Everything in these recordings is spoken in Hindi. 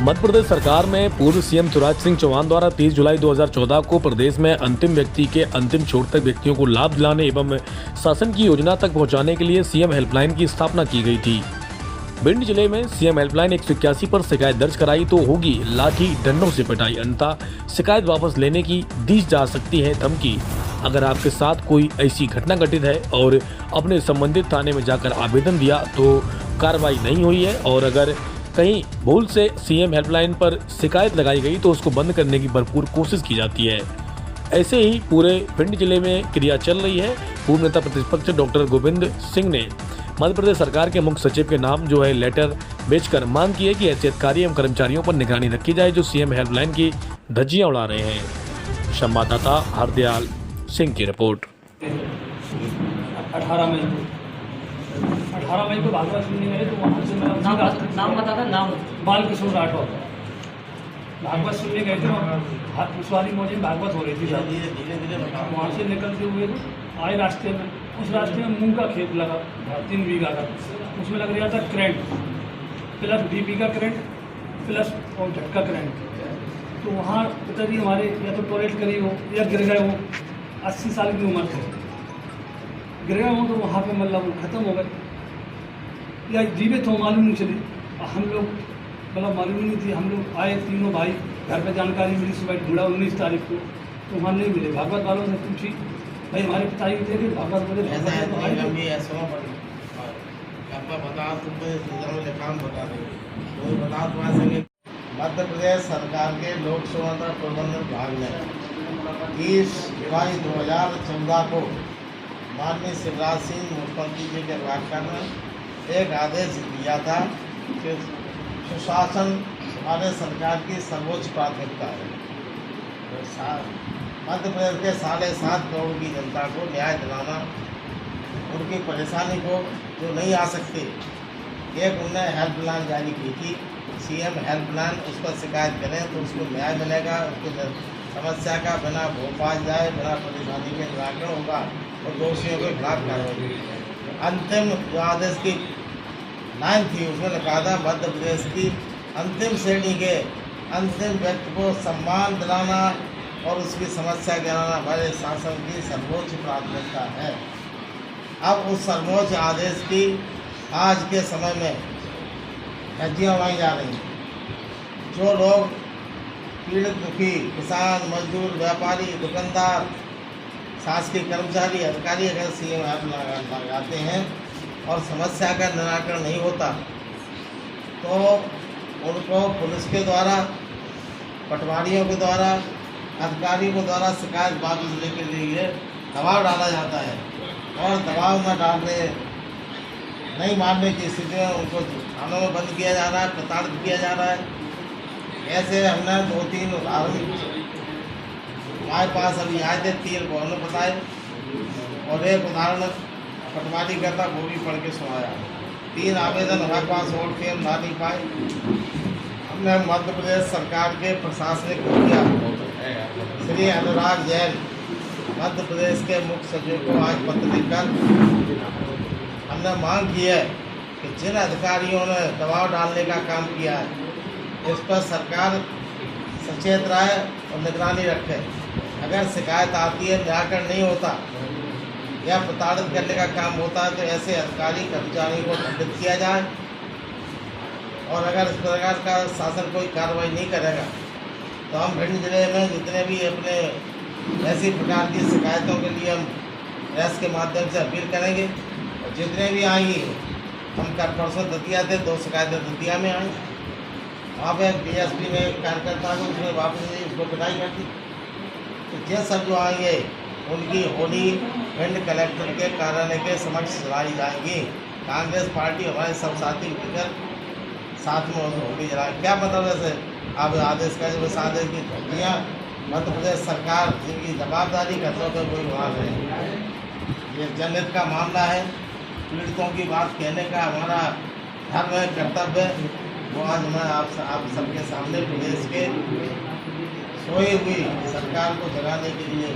मध्य प्रदेश सरकार में पूर्व सीएम शिवराज सिंह चौहान द्वारा 30 जुलाई 2014 को प्रदेश में अंतिम व्यक्ति के अंतिम छोर तक व्यक्तियों को लाभ दिलाने एवं शासन की योजना तक पहुंचाने के लिए सीएम हेल्पलाइन की स्थापना की गई थी। भिंड जिले में सीएम हेल्पलाइन 181 पर शिकायत दर्ज कराई तो होगी लाठी डंडों से पिटाई, अन्यथा शिकायत वापस लेने की दी जा सकती है धमकी। अगर आपके साथ कोई ऐसी घटना घटित है और अपने संबंधित थाने में जाकर आवेदन दिया तो कार्रवाई नहीं हुई है, और अगर कहीं भूल से सीएम हेल्पलाइन पर शिकायत लगाई गई तो उसको बंद करने की भरपूर कोशिश की जाती है। ऐसे ही पूरे भिंड जिले में क्रिया चल रही है। पूर्व नेता प्रतिपक्ष डॉक्टर गोविंद सिंह ने मध्य प्रदेश सरकार के मुख्य सचिव के नाम जो है लेटर भेजकर मांग की है कि ऐसे अधिकारी एवं कर्मचारियों पर निगरानी रखी जाए जो सीएम हेल्पलाइन की धज्जियां उड़ा रहे हैं। संवाददाता हरदयाल सिंह की रिपोर्ट। 18 मई को भागवत सुनने गए तो वहाँ से मेरा नाम बता था, नाम बालकिशोर राठौर। भागवत सुनने गए थे, हाथ पुछवाली मौजे में भागवत हो रही थी। वहाँ से निकलते हुए आए रास्ते में, उस रास्ते में मूंग का खेत लगा 3 बीघा का, उसमें लग रहा था करंट प्लस बीपी का करंट प्लस और झटका करंट। तो वहाँ पिताजी हमारे या तो टॉयलेट करी हो या गिर गए हो, 80 साल की उम्र थे, गिर गए हो तो वहाँ पे मतलब वो ख़त्म हो गए या जीवित हो मालूम नहीं चली। हम लोग मतलब मालूम नहीं थी। हम लोग आए तीनों भाई, घर पे जानकारी मिली सुबह ढूंढा 19 तारीख को, तो वहाँ नहीं मिले। भागवत वालों से पूछी, भाई हमारे पिताजी थे कि भागवत बोले मध्य प्रदेश सरकार के लोक सेवा प्रबंधन विभाग ने 30 जुलाई 2014 को माननीय शिवराज सिंह मुख्यमंत्री जी के व्याख्यान में एक आदेश दिया था कि सुशासन हमारे सरकार की सर्वोच्च प्राथमिकता है। मध्य प्रदेश के 7.5 करोड़ की जनता को न्याय दिलाना, उनकी परेशानी को जो नहीं आ सकते, एक उन्होंने हेल्पलाइन जारी की थी, सीएम हेल्पलाइन। उस पर शिकायत करें तो उसको न्याय मिलेगा, उसकी समस्या का बिना भोपाल जाए, बिना परेशानी के निराकरण होगा और दोषियों के खिलाफ कार्रवाई। अंतिम जो आदेश की लाइन थी उसमें लिखा था, मध्य प्रदेश की अंतिम श्रेणी के अंतिम व्यक्ति को सम्मान दिलाना और उसकी समस्या गिराना हमारे शासन की सर्वोच्च प्राथमिकता है। अब उस सर्वोच्च आदेश की आज के समय में धज्जियां उड़ाई जा रही हैं। जो लोग पीड़ित दुखी किसान, मजदूर, व्यापारी, दुकानदार, शासकीय कर्मचारी, अधिकारी अगर सीएम हेल्पलाइन लगाते हैं और समस्या का निराकरण नहीं होता तो उनको पुलिस के द्वारा, पटवारियों के द्वारा, अधिकारियों के द्वारा शिकायत वापस लेने के लिए दबाव डाला जाता है, और दबाव न डालने नहीं मानने की स्थिति में उनको थानों में बंद किया जा रहा है, प्रताड़ित किया जा रहा है। ऐसे हमने 2-3 उदाहरण हमारे पास अभी आए थे, 3 को हमने बताए, और एक उदाहरण पटवारी करता वो भी पढ़ के सुनाया। 3 आवेदन हमारे पास और थे, हम ला नहीं पाए। हमने मध्य प्रदेश सरकार के प्रशासनिक मुखिया श्री अनुराग जैन, मध्य प्रदेश के मुख्य सचिव को आज पत्र लिखकर हमने मांग की है कि जिन अधिकारियों ने दबाव डालने का काम किया है इस पर सरकार सचेत रहे और निगरानी रखे। अगर शिकायत आती है, निराकरण नहीं होता या प्रताड़ित करने का काम होता है तो ऐसे अधिकारी कर्मचारियों को दंडित किया जाए, और अगर इस प्रकार का शासन कोई कार्रवाई नहीं करेगा तो हम भिंड जिले में जितने भी अपने ऐसी प्रकार की शिकायतों के लिए हम प्रेस के माध्यम से अपील करेंगे, और जितने भी आएंगी, हम कल परसों दतिया थे, 2 शिकायतें दतिया में आई, वहाँ पे बीएसपी में एक कार्यकर्ता को उसने वापस नहीं, उसको पिटाई कर दी। तो ये सब जो आएंगे उनकी होली भिंड कलेक्टर के कार्यालय के समक्ष चलाई जाएंगी। कांग्रेस पार्टी हमारे सब साथी मिलकर साथ में होली जलाए। क्या मतलब ऐसे आप आदेश का जब इस आदेश की धज्जियाँ मध्य प्रदेश सरकार जिनकी जवाबदारी करने पर कोई वहाँ नहीं। ये जनहित का मामला है, पीड़ितों की बात कहने का हमारा धर्म है, कर्तव्य है। वो आज मैं आप सबके सामने प्रदेश के सोई हुई सरकार को जगाने के लिए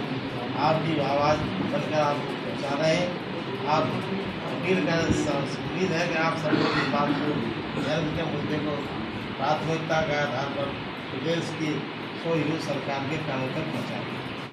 आपकी आवाज़ बनकर आप पहुँचा रहे हैं। आप अपील कर, उम्मीद है कि आप सब लोग इस बात को धर्म के मुद्दे को प्राथमिकता के आधार पर डिटेल्स की सो यूज सरकार के कानों तक पहुँचाएंगे।